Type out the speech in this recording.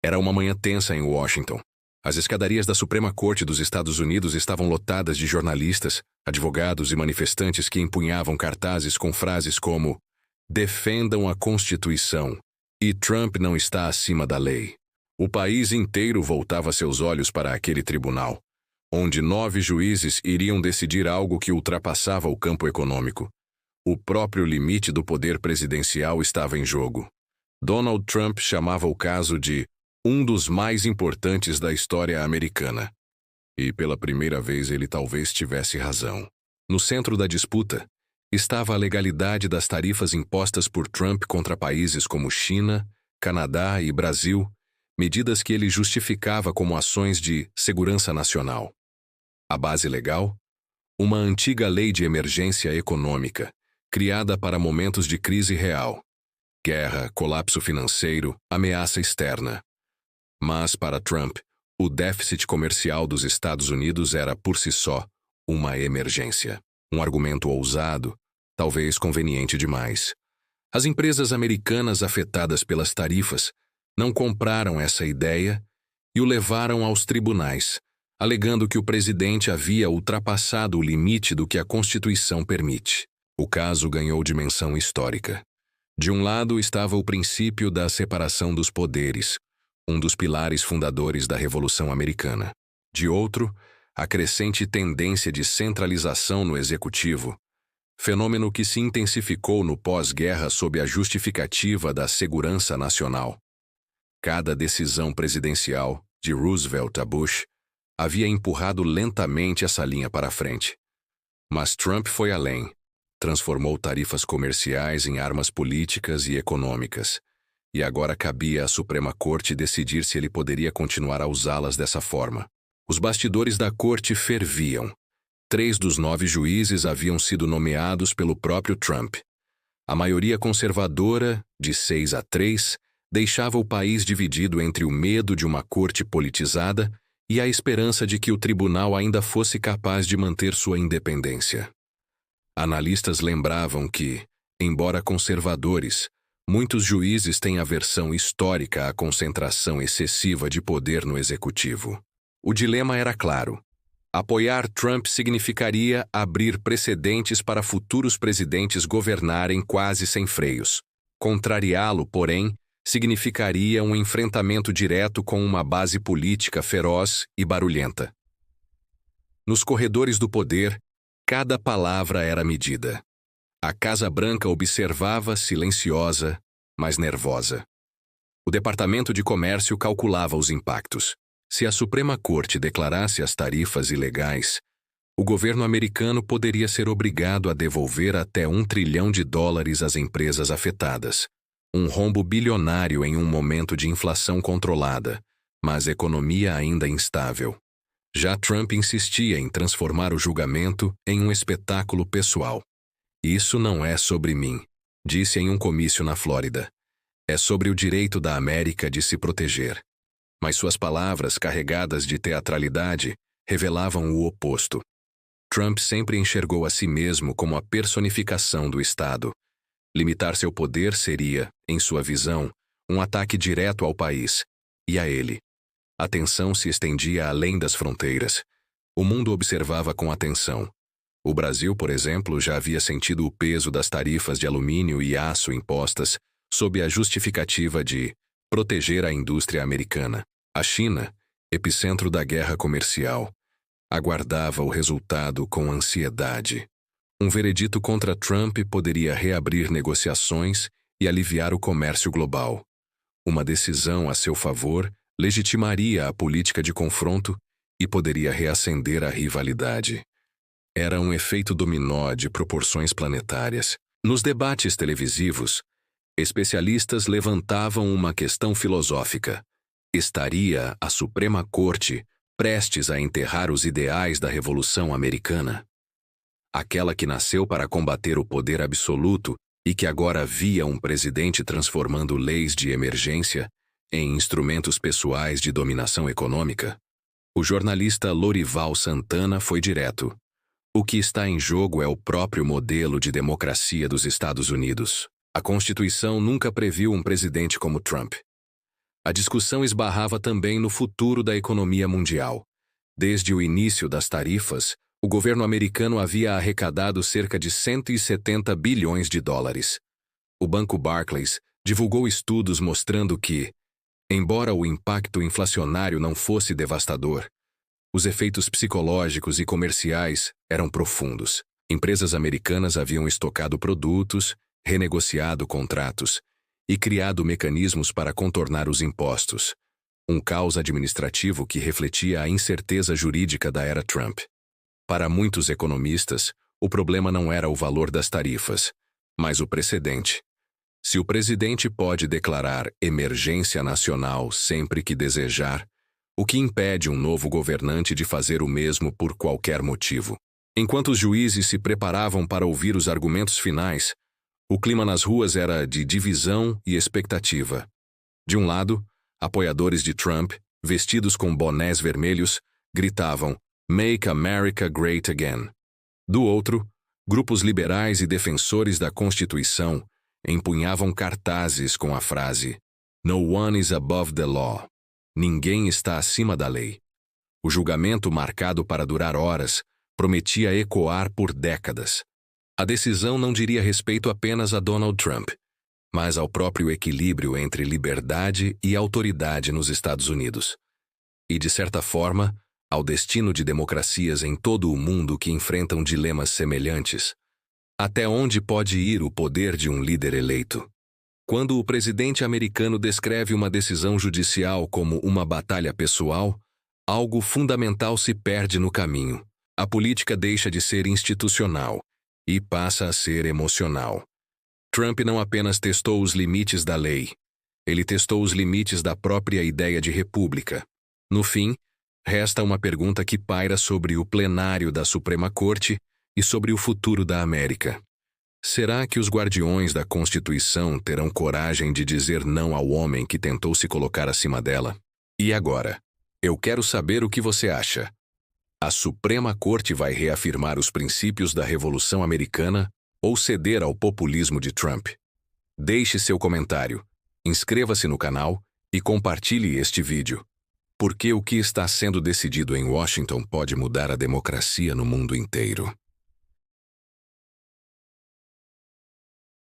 Era uma manhã tensa em Washington. As escadarias da Suprema Corte dos Estados Unidos estavam lotadas de jornalistas, advogados e manifestantes que empunhavam cartazes com frases como "Defendam a Constituição" e "Trump não está acima da lei". O país inteiro voltava seus olhos para aquele tribunal, onde 9 juízes iriam decidir algo que ultrapassava o campo econômico. O próprio limite do poder presidencial estava em jogo. Donald Trump chamava o caso de um dos mais importantes da história americana. E pela primeira vez ele talvez tivesse razão. No centro da disputa estava a legalidade das tarifas impostas por Trump contra países como China, Canadá e Brasil, medidas que ele justificava como ações de segurança nacional. A base legal? Uma antiga lei de emergência econômica, criada para momentos de crise real. Guerra, colapso financeiro, ameaça externa. Mas, para Trump, o déficit comercial dos Estados Unidos era, por si só, uma emergência. Um argumento ousado, talvez conveniente demais. As empresas americanas afetadas pelas tarifas não compraram essa ideia e o levaram aos tribunais, alegando que o presidente havia ultrapassado o limite do que a Constituição permite. O caso ganhou dimensão histórica. De um lado estava o princípio da separação dos poderes, um dos pilares fundadores da Revolução Americana. De outro, a crescente tendência de centralização no executivo, fenômeno que se intensificou no pós-guerra sob a justificativa da segurança nacional. Cada decisão presidencial, de Roosevelt a Bush, havia empurrado lentamente essa linha para frente. Mas Trump foi além. Transformou tarifas comerciais em armas políticas e econômicas. E agora cabia à Suprema Corte decidir se ele poderia continuar a usá-las dessa forma. Os bastidores da corte ferviam. 3 dos 9 juízes haviam sido nomeados pelo próprio Trump. A maioria conservadora, de 6-3, deixava o país dividido entre o medo de uma corte politizada e a esperança de que o tribunal ainda fosse capaz de manter sua independência. Analistas lembravam que, embora conservadores, muitos juízes têm aversão histórica à concentração excessiva de poder no executivo. O dilema era claro. Apoiar Trump significaria abrir precedentes para futuros presidentes governarem quase sem freios. Contrariá-lo, porém, significaria um enfrentamento direto com uma base política feroz e barulhenta. Nos corredores do poder, cada palavra era medida. A Casa Branca observava, silenciosa, mas nervosa. O Departamento de Comércio calculava os impactos. Se a Suprema Corte declarasse as tarifas ilegais, o governo americano poderia ser obrigado a devolver até $1 trilhão às empresas afetadas. Um rombo bilionário em um momento de inflação controlada, mas economia ainda instável. Já Trump insistia em transformar o julgamento em um espetáculo pessoal. "Isso não é sobre mim", disse em um comício na Flórida. "É sobre o direito da América de se proteger." Mas suas palavras, carregadas de teatralidade, revelavam o oposto. Trump sempre enxergou a si mesmo como a personificação do Estado. Limitar seu poder seria, em sua visão, um ataque direto ao país e a ele. A tensão se estendia além das fronteiras. O mundo observava com atenção. O Brasil, por exemplo, já havia sentido o peso das tarifas de alumínio e aço impostas sob a justificativa de proteger a indústria americana. A China, epicentro da guerra comercial, aguardava o resultado com ansiedade. Um veredito contra Trump poderia reabrir negociações e aliviar o comércio global. Uma decisão a seu favor legitimaria a política de confronto e poderia reacender a rivalidade. Era um efeito dominó de proporções planetárias. Nos debates televisivos, especialistas levantavam uma questão filosófica. Estaria a Suprema Corte prestes a enterrar os ideais da Revolução Americana? Aquela que nasceu para combater o poder absoluto e que agora via um presidente transformando leis de emergência em instrumentos pessoais de dominação econômica? O jornalista Lorival Santana foi direto. O que está em jogo é o próprio modelo de democracia dos Estados Unidos. A Constituição nunca previu um presidente como Trump. A discussão esbarrava também no futuro da economia mundial. Desde o início das tarifas, o governo americano havia arrecadado cerca de 170 bilhões de dólares. O banco Barclays divulgou estudos mostrando que, embora o impacto inflacionário não fosse devastador, os efeitos psicológicos e comerciais eram profundos. Empresas americanas haviam estocado produtos, renegociado contratos e criado mecanismos para contornar os impostos. Um caos administrativo que refletia a incerteza jurídica da era Trump. Para muitos economistas, o problema não era o valor das tarifas, mas o precedente. Se o presidente pode declarar emergência nacional sempre que desejar, o que impede um novo governante de fazer o mesmo por qualquer motivo? Enquanto os juízes se preparavam para ouvir os argumentos finais, o clima nas ruas era de divisão e expectativa. De um lado, apoiadores de Trump, vestidos com bonés vermelhos, gritavam "Make America Great Again". Do outro, grupos liberais e defensores da Constituição empunhavam cartazes com a frase "No one is above the law". Ninguém está acima da lei. O julgamento, marcado para durar horas, prometia ecoar por décadas. A decisão não diria respeito apenas a Donald Trump, mas ao próprio equilíbrio entre liberdade e autoridade nos Estados Unidos. E, de certa forma, ao destino de democracias em todo o mundo que enfrentam dilemas semelhantes. Até onde pode ir o poder de um líder eleito? Quando o presidente americano descreve uma decisão judicial como uma batalha pessoal, algo fundamental se perde no caminho. A política deixa de ser institucional e passa a ser emocional. Trump não apenas testou os limites da lei, ele testou os limites da própria ideia de república. No fim, resta uma pergunta que paira sobre o plenário da Suprema Corte e sobre o futuro da América. Será que os guardiões da Constituição terão coragem de dizer não ao homem que tentou se colocar acima dela? E agora? Eu quero saber o que você acha. A Suprema Corte vai reafirmar os princípios da Revolução Americana ou ceder ao populismo de Trump? Deixe seu comentário, inscreva-se no canal e compartilhe este vídeo. Porque o que está sendo decidido em Washington pode mudar a democracia no mundo inteiro.